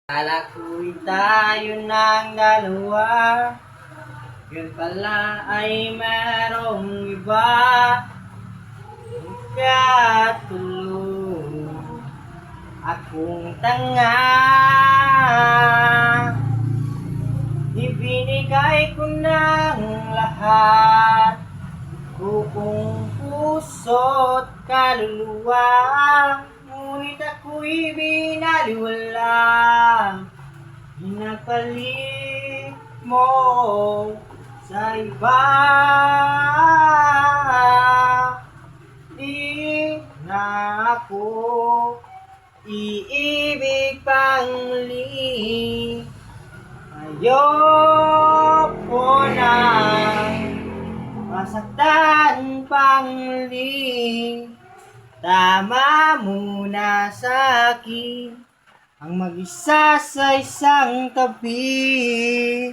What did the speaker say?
Akala ko'y tayo ng dalawa, yun pala ay merong iba. Katulong akong tanga, ibinigay ko ng lahat, buong puso't kaluluwa. Ngunit ako'y binaliwala, hinapalit mo sa iba. Di na ako iibig pang muli, ayoko nang masaktan pang muli. Tama muna sa akin ang mag-isa sa isang tabi.